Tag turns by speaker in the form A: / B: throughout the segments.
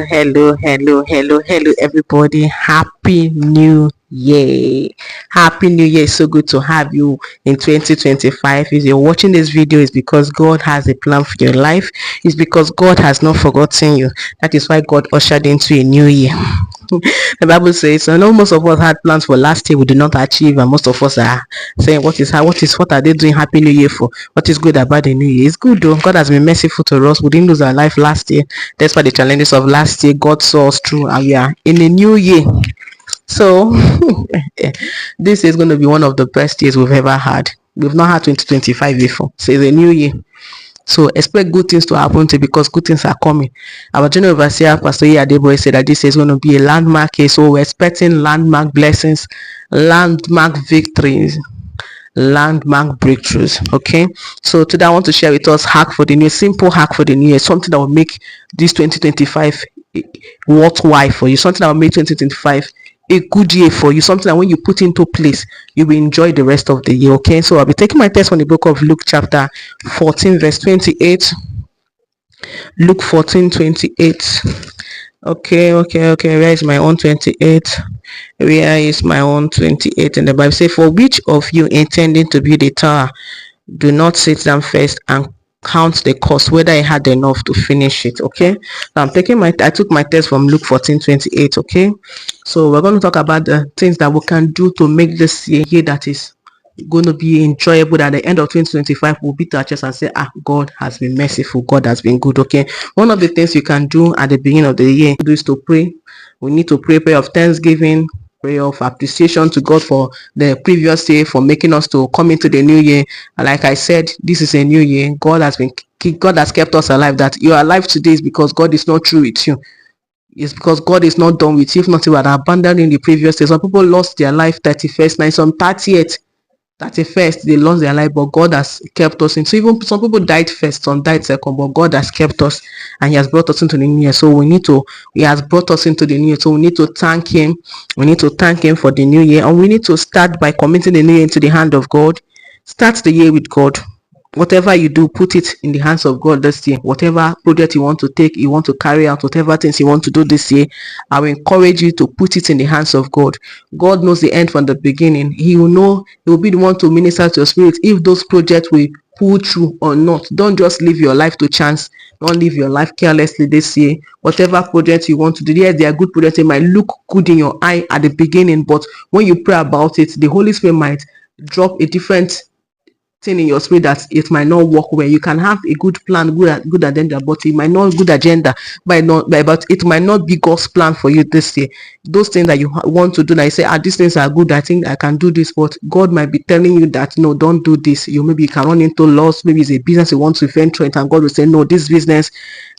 A: Hello, everybody. Happy New Year. Happy New Year. It's so good to have you in 2025. If you're watching this video, it's because God has a plan for your life. It's because God has not forgotten you. That is why God ushered into a new year. The Bible says, I know most of us had plans for last year we did not achieve, and most of us are saying, what are they doing Happy New Year for? What is good about the new year? It's good though. God has been merciful to us. We didn't lose our life last year. Despite the challenges of last year, God saw us through, and we are in a new year. So this is going to be one of the best years we've ever had. We've not had 2025 before. So it's a new year. So expect good things to happen to you because good things are coming. Our general overseer, Pastor Adeboye, said that this is going to be a landmark year. So we're expecting landmark blessings, landmark victories, landmark breakthroughs. Okay. So today I want to share with us hack for the new, simple hack for the new year, something that will make this 2025 worthwhile for you, something that will make 2025 a good year for you, something that when you put into place you will enjoy the rest of the year. Okay, so I'll be taking my text from the book of Luke chapter 14 verse 28. Luke 14:28. Okay, where is my own 28? Where is my own 28? And the Bible says, for which of you intending to build a tower do not sit down first and count the cost, whether I had enough to finish it. Okay, so I took my test from Luke 14:28. Okay, so we're going to talk about the things that we can do to make this year that is going to be enjoyable. At the end of 2025 we'll beat our chest and say, God has been merciful, God has been good. Okay, one of the things you can do at the beginning of the year is to pray. We need to pray prayer of thanksgiving, prayer of appreciation to God for the previous year, for making us to come into the new year. And like I said, this is a new year. God has kept us alive. That you are alive today is because God is not through with you. It's because God is not done with you. If not, you would have abandoned in the previous year. Some people lost their life 31st night, some 30th, 31st they lost their life, but God has kept us in. So even some people died first, some died second, but God has kept us and He has brought us into the new year. So He has brought us into the new year. So we need to thank Him. We need to thank Him for the new year, and we need to start by committing the new year into the hand of God. Start the year with God. Whatever you do, put it in the hands of God this year. Whatever project you want to take, you want to carry out, whatever things you want to do this year, I will encourage you to put it in the hands of God. God knows the end from the beginning. He will know. He will be the one to minister to your spirit if those projects will pull through or not. Don't just live your life to chance. Don't live your life carelessly this year. Whatever project you want to do, yes, they are good projects. They might look good in your eye at the beginning, but when you pray about it, the Holy Spirit might drop a different thing in your spirit that it might not work well. You can have a good plan, good agenda, but it might not good agenda, but it might not be God's plan for you this year. Those things that you want to do, that you say, these things are good, I think I can do this, but God might be telling you that no, don't do this. Maybe you can run into loss. Maybe it's a business you want to venture into, and God will say, no, this business,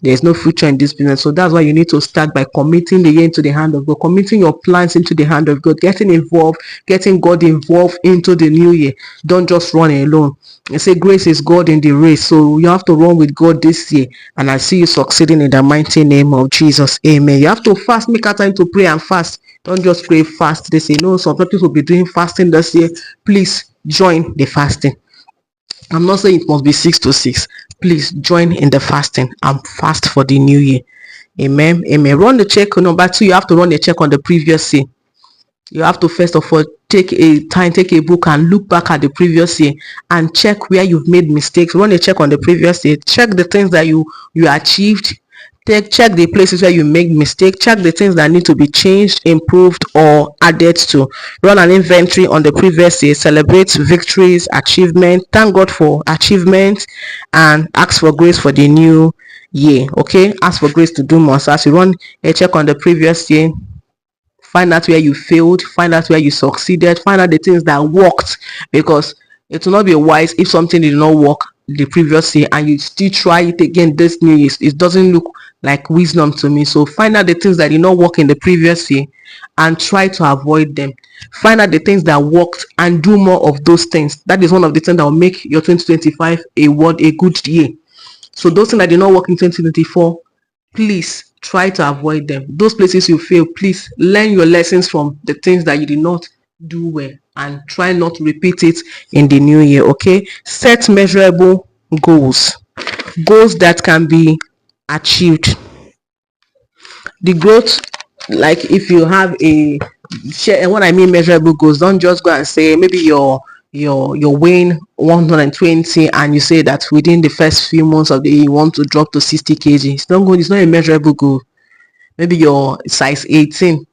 A: there's no future in this business. So that's why you need to start by committing the year into the hand of God, committing your plans into the hand of God, getting God involved into the new year. Don't just run alone. I say grace is God in the race, so you have to run with God this year, and I see you succeeding in the mighty name of Jesus. Amen. You have to fast, make a time to pray and fast. Don't just pray fast this year. Some people will be doing fasting this year. Please join the fasting. I'm not saying it must be 6 to 6. Please join in the fasting and fast for the new year. Amen. Run the check. Number 2, you have to run a check on the previous year. You have to first of all take a book and look back at the previous year and check where you've made mistakes. Run a check on the previous year. Check the things that you achieved. Check the places where you make mistakes. Check the things that need to be changed, improved, or added to. Run an inventory on the previous year. Celebrate victories, achievement. Thank God for achievements, and ask for grace for the new year. Okay, ask for grace to do more. So as you run a check on the previous year, find out where you failed, find out where you succeeded, find out the things that worked, because it will not be wise if something did not work the previous year and you still try it again this new year. It doesn't look like wisdom to me. So find out the things that did not work in the previous year and try to avoid them. Find out the things that worked and do more of those things. That is one of the things that will make your 2025 a good year. So those things that did not work in 2024, please try to avoid them. Those places you fail, please learn your lessons from the things that you did not do well and try not to repeat it in the new year. Okay, set measurable goals that can be achieved. The growth, like if you have a share, and what I mean measurable goals, don't just go and say maybe you're weighing 120 and you say that within the first few months of the year you want to drop to 60 kg. It's not good, it's not a measurable goal. Maybe you're size 18,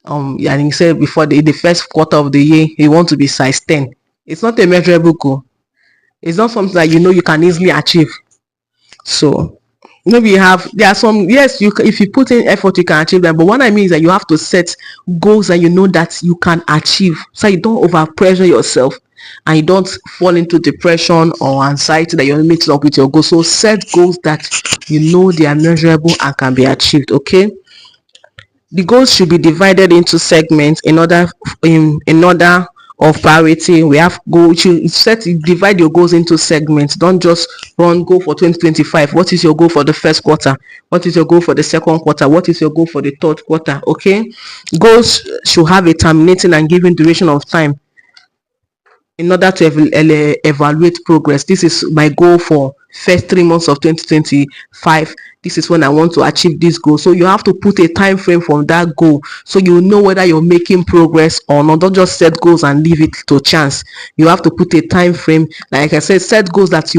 A: and you said before the first quarter of the year you want to be size 10. It's not a measurable goal. It's not something that you can easily achieve. So maybe there are some, yes, if you put in effort you can achieve them, but what I mean is that you have to set goals that you know that you can achieve, so you don't over pressure yourself and you don't fall into depression or anxiety that you're meeting up with your goals. So set goals that you know they are measurable and can be achieved. Okay, the goals should be divided into segments in order of priority. We have divide your goals into segments. Don't just run goal for 2025. What is your goal for the first quarter? What is your goal for the second quarter? What is your goal for the third quarter? Okay, goals should have a terminating and given duration of time in order to evaluate progress. This is my goal for first 3 months of 2025. This is when I want to achieve this goal. So you have to put a time frame from that goal, so you know whether you're making progress or not. Don't just set goals and leave it to chance. You have to put a time frame. Like I said, set goals that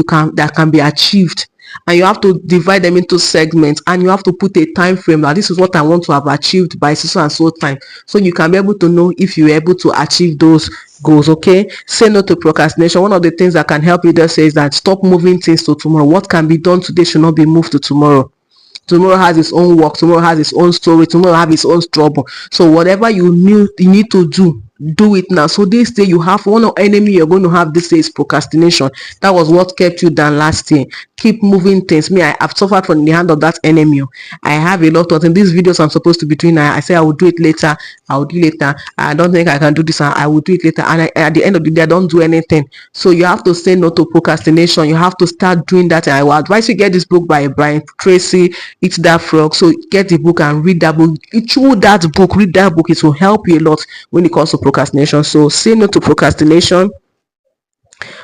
A: can be achieved, and you have to divide them into segments, and you have to put a time frame. Now this is what I want to have achieved by so and so time, so you can be able to know if you're able to achieve those goals. Okay, say no to procrastination. One of the things that can help you there is that stop moving things to tomorrow. What can be done today should not be moved to tomorrow. Tomorrow has its own work, tomorrow has its own story, tomorrow has its own trouble. So whatever you need to do it now. So this day you have one enemy you're going to have this day is procrastination. That was what kept you down last year. Keep moving things. Me, I have suffered from the hand of that enemy. I have a lot of things. These videos I'm supposed to be doing, I say I will do it later. I will do it later. I don't think I can do this. I will do it later. And at the end of the day, I don't do anything. So you have to say no to procrastination. You have to start doing that. And I will advise you get this book by Brian Tracy, Eat That Frog. So get the book and read that book. Through that book, read that book. It will help you a lot when it comes to procrastination. So say no to procrastination.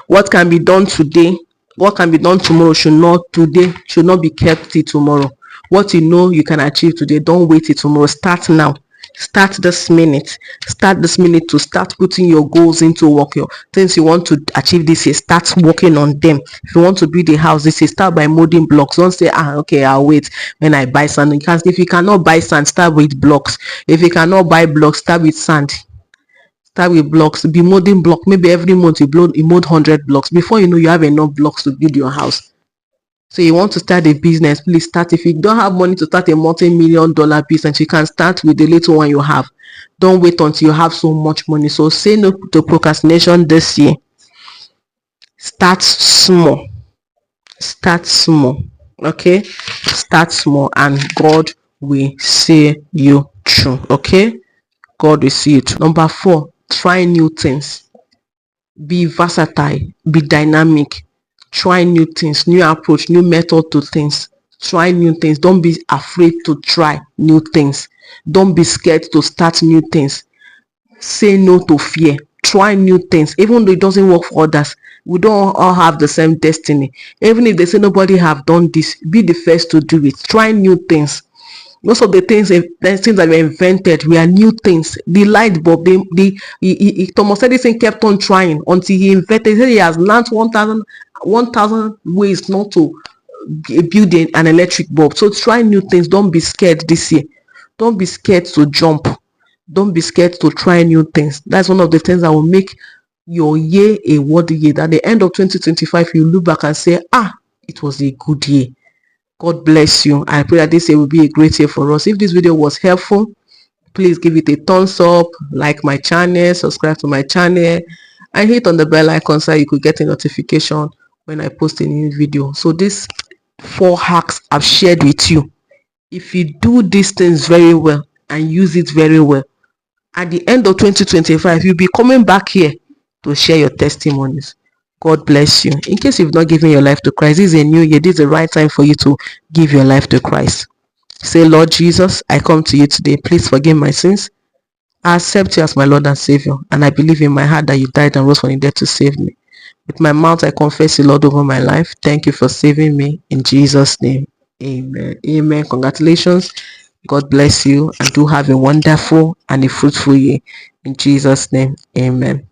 A: What can be done today, what can be done tomorrow should not be kept till tomorrow. What you know you can achieve today, don't wait till tomorrow. Start now. Start this minute to start putting your goals into work. Your things you want to achieve this year, start working on them. If you want to build a house this year, start by molding blocks. Don't say okay, I'll wait when I buy sand. If you cannot buy sand, start with blocks. If you cannot buy blocks, start with sand. Start with blocks. Be molding block. Maybe every month you mold 100 blocks. Before you know, you have enough blocks to build your house. So you want to start a business, please start. If you don't have money to start a multi-million-dollar business, you can start with the little one you have. Don't wait until you have so much money. So say no to procrastination this year. Start small. Okay, start small and God will see you through. Okay, God will see it. Number 4, try new things. Be versatile, be dynamic. Try new things, new approach, new method to things. Try new things. Don't be afraid to try new things. Don't be scared to start new things. Say no to fear. Try new things, even though it doesn't work for others. We don't all have the same destiny. Even if they say nobody have done this, be the first to do it. Try new things. Most of the things that were invented were new things. The light bulb, Thomas Edison kept on trying until he invented. He has learned 1,000 ways not to build an electric bulb. So try new things. Don't be scared this year. Don't be scared to jump. Don't be scared to try new things. That's one of the things that will make your year a worthy year. At the end of 2025, you look back and say, it was a good year. God bless you. I pray that this year will be a great year for us. If this video was helpful, please give it a thumbs up, like my channel, subscribe to my channel, and hit on the bell icon so you could get a notification when I post a new video. So these 4 hacks I've shared with you, if you do these things very well and use it very well, at the end of 2025, you'll be coming back here to share your testimonies. God bless you. In case you've not given your life to Christ, this is a new year. This is the right time for you to give your life to Christ. Say, Lord Jesus, I come to you today. Please forgive my sins. I accept you as my Lord and Savior, and I believe in my heart that you died and rose from the dead to save me. With my mouth, I confess you, Lord, over my life. Thank you for saving me. In Jesus' name, amen. Amen. Congratulations. God bless you, and do have a wonderful and a fruitful year. In Jesus' name, amen.